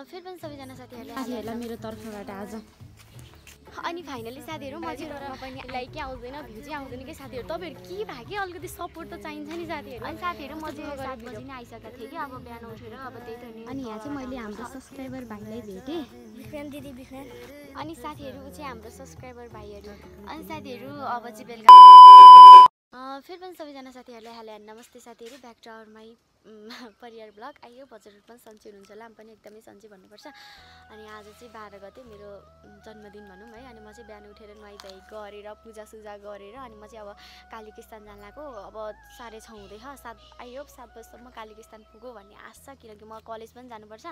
फेरि पनि सबैजना साथीहरूलाई मेरो तर्फबाट आज अनि फाइनली साथीहरू म चाहिँ पनि लाइक आउँदैन भ्यू चाहिँ आउँदैन कि साथीहरू तपाईँहरू के भयो कि अलिकति सपोर्ट त चाहिन्छ नि साथीहरू अनि साथीहरू म चाहिँ 7 बजी नै आइसकेको थिएँ कि अब बिहान उठेर अब त्यही त नि अनि यहाँ चाहिँ मैले हाम्रो सब्सक्राइबर भाइलाई भेटेँ बिख्रेन दिदी बिख्रेन अनि साथीहरू चाहिँ हाम्रो सब्सक्राइबर भाइहरू अनि साथीहरू अब चाहिँ बेलुका फेरि पनि सबैजना साथीहरूलाई हाले नमस्ते साथीहरू ब्याक टु आवर माई परिवार ब्लग आइयो हजुरहरू पनि सन्चै हुनुहुन्छ होला हामी पनि एकदमै सन्चै भन्नुपर्छ अनि आज चाहिँ 12 गते मेरो जन्मदिन भनौँ है अनि म चाहिँ बिहान उठेर नुहाइधुवाइ गरेर पूजासुजा गरेर अनि म चाहिँ अब कालीकृष्ण जान लागेको अब 6:30 हुँदैछ 7 आइयो 7 बजीसम्म कालीकृष्ण पुगो भन्ने आश छ किनकि म कलेज पनि जानुपर्छ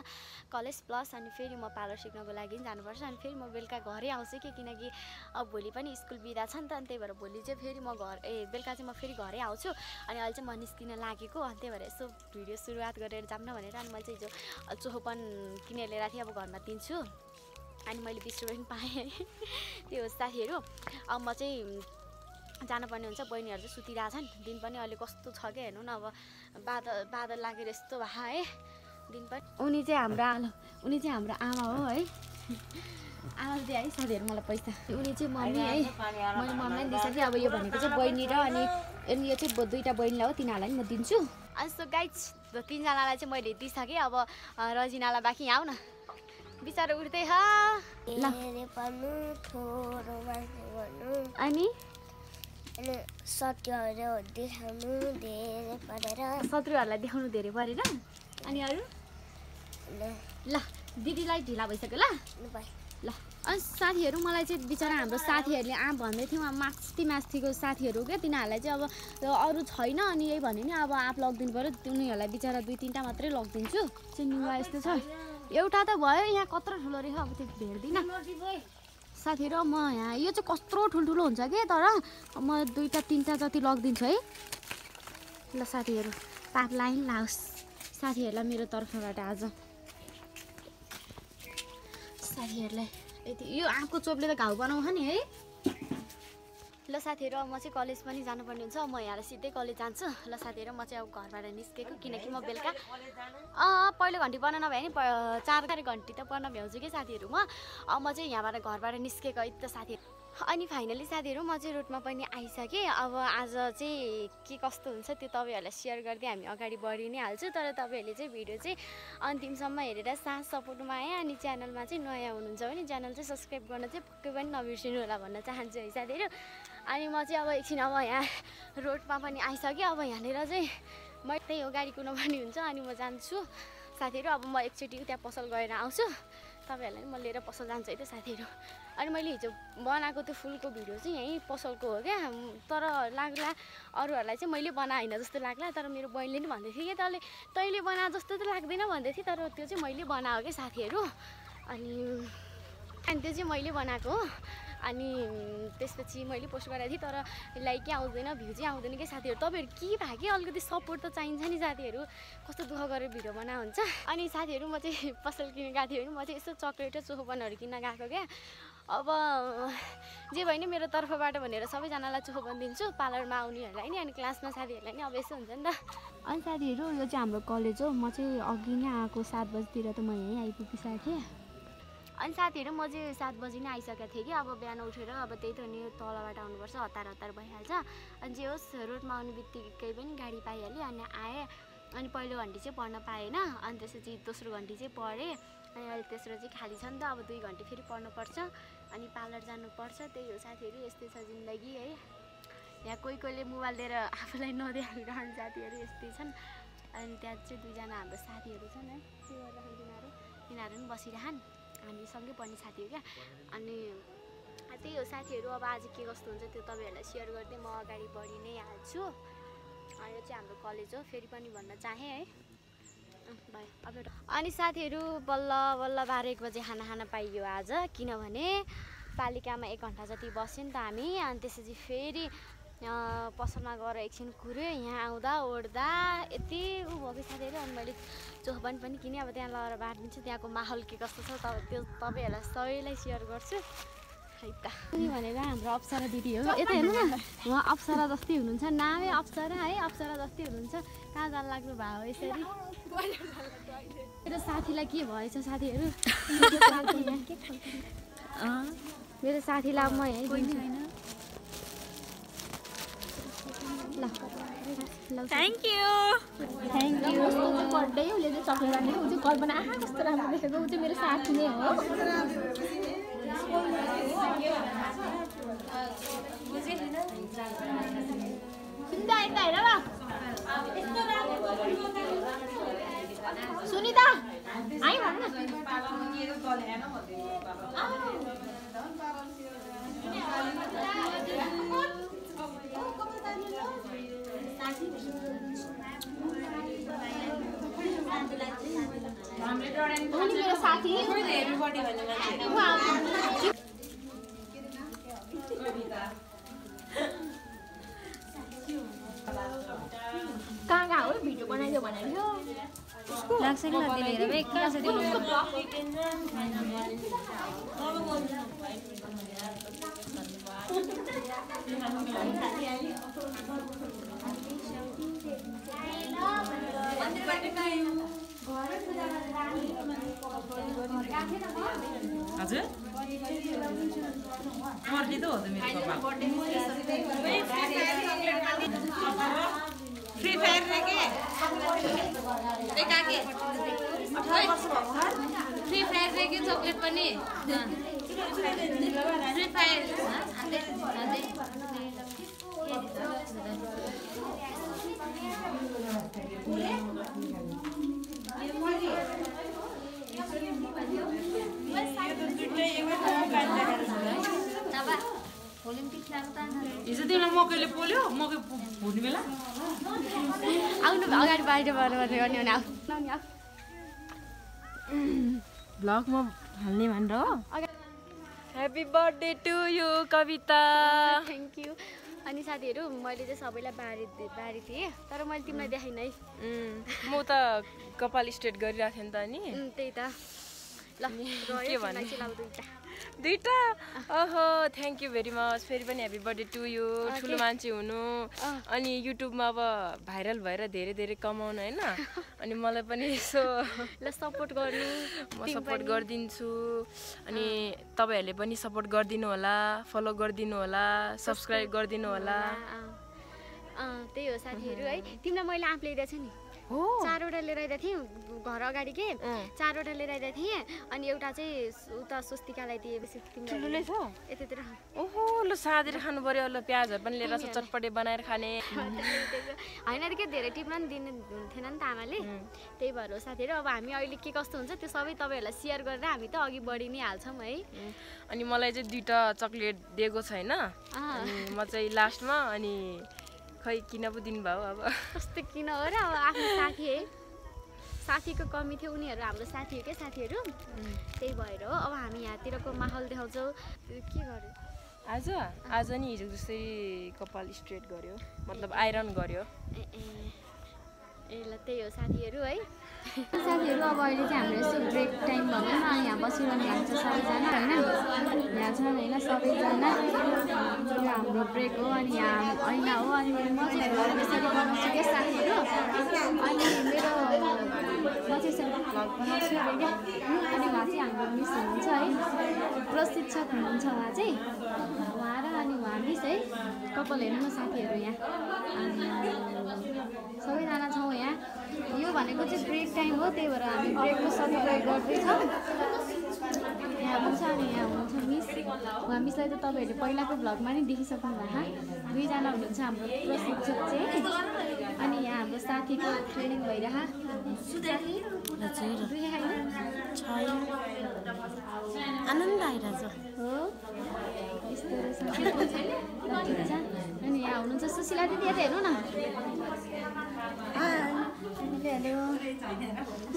कलेज प्लस अनि फेरि म पार्लर सिक्नको लागि पनि जानुपर्छ अनि फेरि म बेलुका घरै आउँछु किनकि अब भोलि पनि स्कुल बिदा छ नि त अनि त्यही भएर भोलि चाहिँ फेरि म बेलुका चाहिँ म फेरि घरै आउँछु अनि अहिले चाहिँ म निस्किन लागेको अनि त्यही भएर यसो भिडियो सुरुवात गरेर जाऊँ न भनेर अनि मैले चाहिँ हिजो चोखोपन किनेर ल्याएर थिएँ अब घरमा दिन्छु अनि मैले 20 रुपियाँ पनि पाएँ त्यो साथीहरू अब म चाहिँ जानुपर्ने हुन्छ बहिनीहरू चाहिँ सुतिरहेछन् दिन पनि अहिले कस्तो छ क्या हेर्नु न अब बादल लागेर यस्तो भए है दिन पनि उनी चाहिँ हाम्रो आमा हो है आमा दिए है साथीहरू मलाई पैसा उनी चाहिँ मम्मी है मैले मम्मीलाई दिइसकेँ अब यो भनेको चाहिँ बहिनी र अनि यो चाहिँ 2टा बहिनीलाई हो तिनीहरूलाई नि म दिन्छु अनि सो गाइज 3जनालाई चाहिँ मैले दिइसकेँ अब रजिनालाई बाँकी आऊ न बिचारा उठ्दै ह ल अनि शत्रुहरूलाई देखाउनु धेरै परेर अनि अरू ल दिदीलाई ढिला भइसक्यो ल ल अनि साथीहरू मलाई चाहिँ बिचरा हाम्रो साथीहरूले भन्दै थियो मास्तीको साथीहरू क्या तिनीहरूलाई चाहिँ अब अरू छैन अनि यही भने नि अब आँप लगिदिनु पऱ्यो उनीहरूलाई बिचरा 2-3टा मात्रै लगिदिन्छु चिन्नुवा यस्तो छ एउटा त भयो यहाँ कत्रो ठुलो रहेछ अब त्यो भेट्दिनँ साथीहरू म यहाँ यो चाहिँ कत्रो ठुल्ठुलो हुन्छ कि तर म 2-3टा जति लगिदिन्छु है ल साथीहरू पाप लाइन लाओस् साथीहरूलाई मेरो तर्फबाट आज साथीहरूलाई यति यो आँपको चोपले त घाउ बनाउँछ नि है ल साथीहरू अब म चाहिँ कलेज पनि जानुपर्ने हुन्छ म यहाँ सिधै कलेज जान्छु ल साथीहरू म चाहिँ अब घरबाट निस्केको किनकि म बेलुका पहिलो घन्टी पढ्न नभए नि 4 घन्टी त पढ्न भ्याउँछु कि साथीहरू म चाहिँ यहाँबाट घरबाट निस्केको है त साथीहरू अनि फाइनली साथीहरू म चाहिँ रुटमा पनि आइसकेँ अब आज चाहिँ के कस्तो हुन्छ त्यो तपाईँहरूलाई सेयर गर्दै हामी अगाडि बढी नै हाल्छु तर तपाईँहरूले चाहिँ भिडियो चाहिँ अन्तिमसम्म हेरेर साथ सपोर्टमा आए अनि च्यानलमा चाहिँ नयाँ हुनुहुन्छ भने च्यानल चाहिँ सब्सक्राइब गर्न चाहिँ पक्कै पनि नबिर्सिनु होला भन्न चाहन्छु है साथीहरू अनि म चाहिँ अब एकछिन अब यहाँ रोडमा पनि आइसकेँ अब यहाँनिर चाहिँ म त्यही हो गाडी कुदाउनु पनि हुन्छ अनि म जान्छु साथीहरू अब म एकचोटि त्यहाँ पसल गएर आउँछु तपाईँहरूलाई म लिएर पसल जान्छु है त साथीहरू अनि मैले हिजो बनाएको त्यो फुलको भिडियो चाहिँ यहीँ पसलको हो क्या तर लाग्ला अरूहरूलाई चाहिँ मैले बनाएन जस्तो लाग्ला तर मेरो बहिनीले नि भन्दै थियो कि तैँले बनाए जस्तो त लाग्दैन भन्दै थियो तर त्यो चाहिँ मैले बनाएको क्या साथीहरू अनि त्यो चाहिँ मैले बनाएको हो अनि त्यसपछि मैले पोस्ट गरेको थिएँ तर लाइक आउँदैन भ्यू चाहिँ आउँदैन कि साथीहरू तपाईँहरू के भयो कि अलिकति सपोर्ट त चाहिन्छ नि साथीहरू कस्तो दुःख गरेर भिडियो बना हुन्छ अनि साथीहरू म चाहिँ पसल किन्न गएको थिएँ भने म चाहिँ यसो चक्लेट र चोखोपनहरू किन्न गएको क्या अब जे भयो नि मेरो तर्फबाट भनेर सबैजनालाई चोखोपन दिन्छु पार्लरमा आउनेहरूलाई नि अनि क्लासमा साथीहरूलाई नि अब यसो हुन्छ नि त अनि साथीहरू यो चाहिँ हाम्रो कलेज हो म चाहिँ अघि नै आएको 7 बजीतिर त म यहीँ आइपुगिसकेको थिएँ अनि साथीहरू म चाहिँ 7 बजी नै आइसकेको थिएँ कि अब बिहान उठेर अब त्यही त नि तलबाट आउनुपर्छ हतार भइहाल्छ अनि जे होस् रोडमा आउने बित्तिकै पनि गाडी पाइहालेँ अनि आएँ अनि पहिलो घन्टी चाहिँ पढ्न पाएन अनि त्यसपछि दोस्रो घन्टी चाहिँ पढेँ अनि अहिले तेस्रो चाहिँ खाली छ नि त अब 2 घन्टी फेरि पढ्नुपर्छ अनि पार्लर जानुपर्छ त्यही हो साथीहरू यस्तै छ जिन्दगी है यहाँ कोहीले मोबाइल लिएर आफूलाई नदेखाइरहने साथीहरू यस्तै छन् अनि त्यहाँ चाहिँ 2जना हाम्रो साथीहरू छन् है के गरिरहन् तिनीहरू पनि बसिरहन् हामी सँगै पढ्ने साथी हो क्या अनि त्यही हो साथीहरू अब आज के कस्तो हुन्छ त्यो तपाईँहरूलाई सेयर गर्दै म अगाडि बढी नै हाल्छु यो चाहिँ हाम्रो कलेज हो फेरि पनि भन्न चाहेँ है भयो अनि साथीहरू बल्ल 12-1 बजे खाना पाइयो आज किनभने पालिकामा 1 घन्टा जति बस्यो नि त हामी अनि त्यसपछि फेरि पसलमा गएर एकछिन कुर्यो यहाँ आउँदा ओर्दा यति भयो कि साथीहरू अनि मैले चोखपन पनि किनेँ अब त्यहाँ लगेर बाँडिदिन्छु त्यहाँको माहौल के कस्तो छ त्यो तपाईँहरूलाई सबैलाई सेयर गर्छु है त भनेर हाम्रो अप्सरा दिदी हो यता हेर्नु न उहाँ अप्सरा जस्तै हुनुहुन्छ नामै अप्सरा है अप्सरा जस्तै हुनुहुन्छ कहाँ जान लाग्नु भयो यसरी मेरो साथीलाई के भएछ साथीहरू मेरो साथीलाई म यहीँ दिन्छु थ्याङ्क यू बर्थडे उसले चाहिँ चक्लेट राखेको ऊ चाहिँ कल्पना आहा कस्तो राम्रो देखेको ऊ चाहिँ मेरो साथी नै हो सुनिता यता हेर सुनिता आइ भन्न मेरो साथी कहाँ कहाँ हो भिडियो बनाइदियो भनेर लाग्छ कि लाग्दैन हेर बे कहाँ छ त्यो हजुर मर्ली त हो त मेरो कपाल फ्री फायर रे के रे काके 18 वर्ष भएको फ्री फायर रे के चकलेट पनि फ्री फायर हिजो तिमीलाई मकैले पोल्यो मकै भुट्ने बेला आउनु अगाडि बाहिर भन्यो अनि भ्लगमा हाल्ने भनेर हो happy birthday to you Kavita thank you अनि साथीहरू मैले चाहिँ सबैलाई बारी थिएँ तर मैले तिमीलाई देखाइनँ है म त कपाल स्ट्रेट गरिरहेको थिएँ नि त नि त्यही त ल के भन्ने दुईटा ओहो थ्याङ्क यू भेरी मच फेरि पनि ह्याप्पी बर्थडे टु यु ठुलो मान्छे हुनु अनि युट्युबमा अब भाइरल भएर धेरै धेरै कमाउनु होइन अनि मलाई पनि यसो ल सपोर्ट गर्नु म सपोर्ट गरिदिन्छु अनि तपाईँहरूले पनि सपोर्ट गरिदिनु होला फलो गरिदिनु होला सब्सक्राइब गरिदिनु होला त्यही हो साथीहरू है तिमीलाई मैले आँप ल्याइदिएको छु नि हो 4वटा लिएर आइदिएको थिएँ घर अगाडि के 4वटा लिएर आइदिएको थिएँ अनि एउटा चाहिँ उता स्वस्तिकालाई दिएपछि ठुलो छ यतातिर ओहो ल साँधेर खानु पर्यो ल प्याजहरू पनि लिएर चटपटे बनाएर खाने होइन के धेरै टिप्न पनि दिनु थिएन नि त आमाले त्यही भएर हो साथीहरू अब हामी अहिले के कस्तो हुन्छ त्यो सबै तपाईँहरूलाई सेयर गरेर हामी त अघि बढी नै हाल्छौँ है अनि मलाई चाहिँ 2टा चक्लेट दिएको छैन अनि म चाहिँ लास्टमा अनि खै किन पो दिनुभयो अब कस्तो किन हो र अब आफ्नो साथी है साथीको कमी थियो उनीहरू हाम्रो साथी हो क्या साथीहरू त्यही भएर हो अब हामी यहाँतिरको माहौल देखाउँछौँ के गर्यो आज नि हिजो जस्तै कपाल स्ट्रेट गर्यो मतलब आइरन गर्यो ए ल त्यही हो साथीहरू है साथीहरू अब अहिले चाहिँ हाम्रो यसो ब्रेक टाइम भनौँ न यहाँ बसिरहनु भएको छ सबैजना होइन यहाँ छन् होइन सबैजना यो हाम्रो ब्रेक हो अनि यहाँ ऐना हो अनि म चाहिँ यसरी बनाउँछु क्या साथीहरू अनि मेरो म चाहिँ यसरी भ्लग बनाउँछु अरे क्या अनि उहाँ चाहिँ हाम्रो मिस हुनुहुन्छ है प्रशिक्षक हुनुहुन्छ उहाँ चाहिँ उहाँ र अनि उहाँ मिस है कपाल हेर्नु न साथीहरू यहाँ सबैजना छौँ यहाँ यो भनेको चाहिँ ब्रेक टाइम हो त्यही भएर हामी ब्रेकको सदुपयोग गर्दैछौँ यहाँ हुन्छ अनि यहाँ हुनुहुन्छ मिस उहाँ मिसलाई त तपाईँहरूले पहिलाको भ्लगमा नै देखिसक्नु भएको दुईजना हुनुहुन्छ हाम्रो प्रशिक्षक चाहिँ अनि यहाँ हाम्रो साथीको ट्रेनिङ भइरह आनन्द आइरहेछ हो यस्तो रहेछ अनि यहाँ हुनुहुन्छ सुशीला दिदी यता हेर्नु न हेलो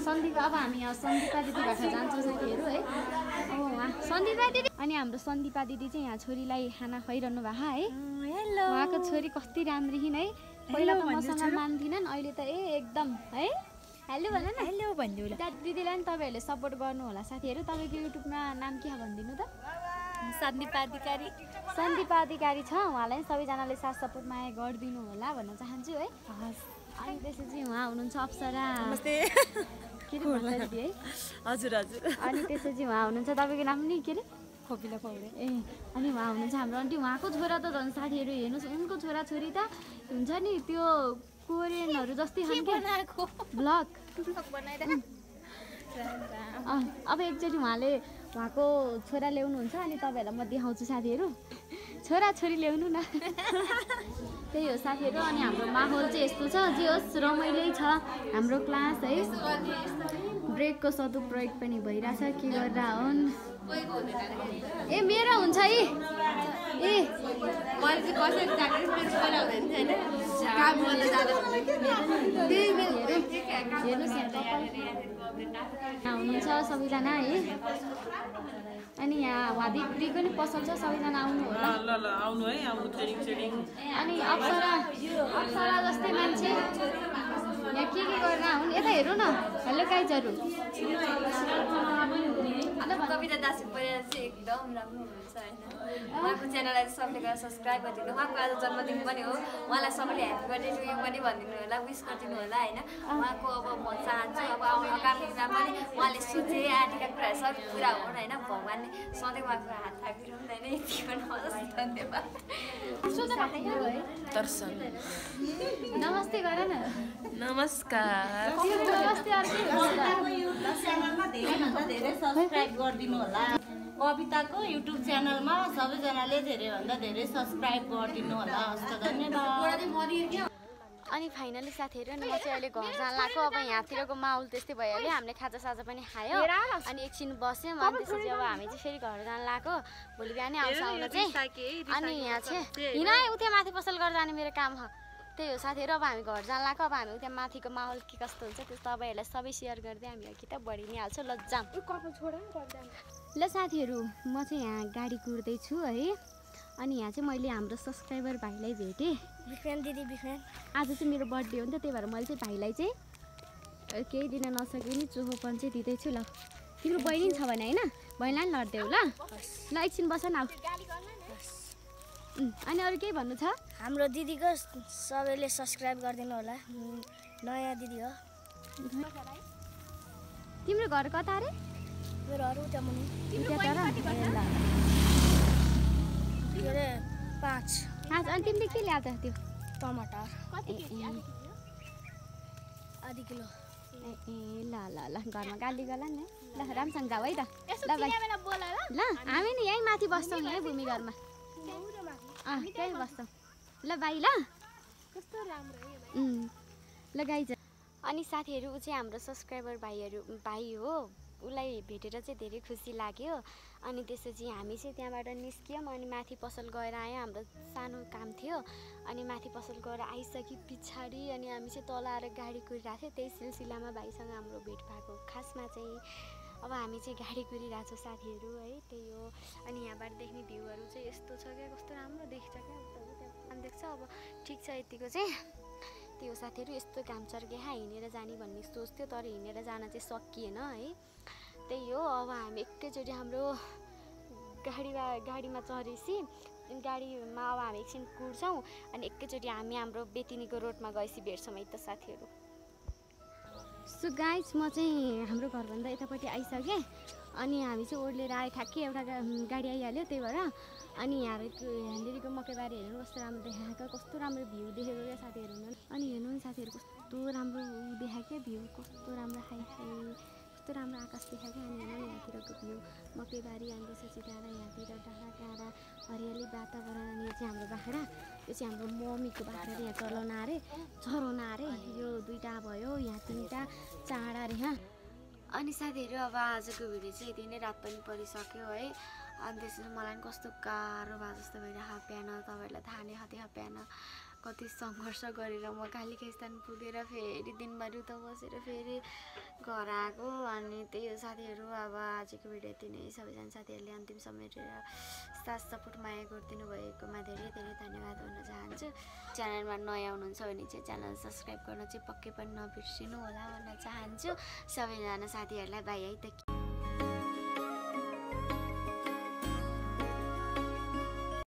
सन्दीप अब हामी यहाँ सन्दीपा दिदी भएर जान्छौँ साथीहरू है अब उहाँ सन्दीपा दिदी अनि हाम्रो सन्दीपा दिदी चाहिँ यहाँ छोरीलाई खाना खुवाइरहनु भएको है उहाँको छोरी कति राम्री हिँड है पहिला त मसँग मान्थिनन् अहिले त एकदम है हेलो भन न हेलो भनिदिनु ल दिदीलाई पनि तपाईँहरूले सपोर्ट गर्नु होला साथीहरू तपाईँको युट्युबमा नाम के हो भनिदिनु त सन्दीपा अधिकारी छ उहाँलाई सबैजनाले साथ सपोर्ट माया गरिदिनु होला भन्न चाहन्छु है अनि त्यसपछि उहाँ हुनुहुन्छ अप्सरा नमस्ते के अरे भट्टारी दिदी है हजुर हजुर अनि त्यसपछि उहाँ हुनुहुन्छ तपाईँको नाम नि के अरे खोपिला पौडे ए अनि उहाँ हुनुहुन्छ हाम्रो आन्टी उहाँको छोरा त झन् साथीहरू हेर्नुहोस् उनको छोराछोरी त हुन्छ नि त्यो कोरियनहरू जस्तै छन् क्या ब्लग अब एकचोटि उहाँले उहाँको छोरा ल्याउनुहुन्छ अनि तपाईँहरूलाई म देखाउँछु साथीहरू छोराछोरी ल्याउनु न त्यही हो साथीहरू अनि हाम्रो माहौल चाहिँ यस्तो छ जे होस् रमाइलै छ हाम्रो क्लास है ब्रेकको सदुपयोग पनि भइरहेछ के गरेर हुन् ए मेरो हुन्छ है ए हुनुहुन्छ सबैजना है अनि यहाँ उहाँ दिदी पनि पसल छ सबैजना आउनु होला अनि अप्सरा जस्तै मान्छे यहाँ के गरेर हुन् यता हेरौँ न हेलो गाइजहरू कविता दासी परिवार चाहिँ एकदम राम्रो हुनुहुन्छ होइन उहाँको च्यानललाई चाहिँ सबले गरेर सब्सक्राइब गरिदिनु उहाँको आज जन्मदिन पनि हो उहाँलाई सबैले ह्याप्पी बर्थडे टु यू पनि भनिदिनु होला विस गरिदिनु होला होइन उहाँको अब म चाहन्छु अब आगामी दिनमा पनि उहाँले सोचे आँटेका कुराहरू सब पुरा हुन् होइन भगवान्ले सधैँ उहाँको हात थापिरहनु होइन यति गर्नुहोस् धन्यवाद दर्शन नमस्ते गर न नमस्कार नमस्ते धेरै सब्सक्राइब गरिदिनु होला कविताको युट्युब च्यानलमा सबैजनाले धेरैभन्दा धेरै सब्सक्राइब गरिदिनु होला हस्त धन्यवाद अनि फाइनली साथीहरू अनि म चाहिँ अहिले घर जान लाग्यो अब यहाँतिरको माहौल त्यस्तै भइहाल्यो हामीले खाजासाजा पनि खायो अनि एकछिन बस्यौँ अनि त्यसपछि अब हामी चाहिँ फेरि घर जान लाग्यो भोलि बिहानै आउँछ आउनु चाहिँ अनि यहाँ चाहिँ हिँड उता माथि पसल गरेर जाने मेरो काम हो त्यही हो साथीहरू अब हामी घर जान लाग्यो अब हामी उता माथिको माहौल के कस्तो हुन्छ त्यो तपाईँहरूलाई सबै सेयर गर्दै हामी कि त बढी नै हाल्छौँ ल जाम ल साथीहरू म चाहिँ यहाँ गाडी कुर्दैछु है अनि यहाँ चाहिँ मैले हाम्रो सब्सक्राइबर भाइलाई भेटेँ बिक्रेन दिदी बिक्रेन आज चाहिँ मेरो बर्थडे हो नि त त्यही भएर मैले चाहिँ भाइलाई चाहिँ केही दिन नसके नि चोखोपन चाहिँ दिँदैछु ल तिम्रो बहिनी छ भने होइन बहिनीलाई पनि लड्देऊ ल एकछिन बस न अनि अरू केही भन्नु छ हाम्रो दिदीको सबैले सब्सक्राइब गरिदिनु होला नयाँ दिदी हो तिम्रो घर कता अरे मेरो अरू उता मुनि के अरे 5 अनि तिमीले के ल्याएको त्यो टमाटर आधी किलो ए ल ल ल घरमा गाली गर्ला नि ल राम्रोसँग जाऊ है त ल भाइ ल हामी नि यहीँ माथि बस्छौँ नि है भूमि घरमा त्यहीँ बस्छौँ ल भाइ ल कस्तो राम्रो ल गाइज अनि साथीहरू ऊ चाहिँ हाम्रो सब्सक्राइबर भाइ हो उसलाई भेटेर चाहिँ धेरै खुसी लाग्यो अनि त्यसपछि हामी चाहिँ त्यहाँबाट निस्क्यौँ अनि माथि पसल गएर आयौँ हाम्रो सानो काम थियो अनि माथि पसल गएर आइसके पछाडि अनि हामी चाहिँ तल आएर गाडी कुरिरहेको थियो त्यही सिलसिलामा भाइसँग हाम्रो भेट भएको खासमा चाहिँ अब हामी चाहिँ गाडी कुरिरहेको छौँ साथीहरू है त्यही हो अनि यहाँबाट देख्ने भ्यूहरू चाहिँ यस्तो छ क्या कस्तो राम्रो देख्छ क्या काम देख्छ अब ठिक छ यतिको चाहिँ त्यो साथीहरू यस्तो घाम चर्केहा हिँडेर जाने भन्ने सोच थियो तर हिँडेर जान चाहिँ सकिएन है त्यही हो अब हामी एकैचोटि हाम्रो गाडीमा चढेपछि गाडीमा अब हामी एकछिन कुर्छौँ अनि एकैचोटि हामी हाम्रो बेतिनीको रोडमा गएपछि भेट्छौँ है त साथीहरू सो गाइज म चाहिँ हाम्रो घरभन्दा यतापट्टि आइसकेँ अनि हामी चाहिँ ओर्लेर आयो ठ्याक्कै एउटा गाडी आइहाल्यो त्यही भएर अनि यहाँनिरको मकैबारी हेर्नु कस्तो राम्रो देखाएको कस्तो राम्रो भ्यू देखेको क्या साथीहरू अनि हेर्नु नि साथीहरू कस्तो राम्रो देखाएको क्या भ्यू कस्तो राम्रो हाई कस्तो राम्रो आकाश देखाएको अनि हेर्नु यहाँतिरको भ्यू मकैबारी अनि त्यसपछि डाँडा यहाँतिर डाँडा काँडा हरियाली वातावरण अनि यो चाहिँ हाम्रो बाख्रा यो चाहिँ हाम्रो मम्मीको बाख्रा यहाँ चलाउन अरे चराउन अरे यो 2टा भयो यहाँ 3टा चाडा अरे यहाँ अनि साथीहरू अब आजको भिडियो चाहिँ यति नै रात पनि परिसक्यो है अनि त्यसपछि मलाई पनि कस्तो गाह्रो भए जस्तो भइरहेको बिहान तपाईँहरूलाई थाहा नै थियो बिहान कति सङ्घर्ष गरेर म कालिका पुगेर फेरि दिनभरि उता बसेर फेरि घर आएको अनि त्यही हो साथीहरू अब आजको भिडियो यति नै सबैजना साथीहरूले अन्तिम समय साथ सपोर्ट माया गरिदिनु भएकोमा धेरै धेरै धन्यवाद भन्न चाहन्छु च्यानलमा नयाँ हुनुहुन्छ भने चाहिँ च्यानल सब्सक्राइब गर्न चाहिँ पक्कै पनि नबिर्सिनु होला भन्न चाहन्छु सबैजना साथीहरूलाई बाई है त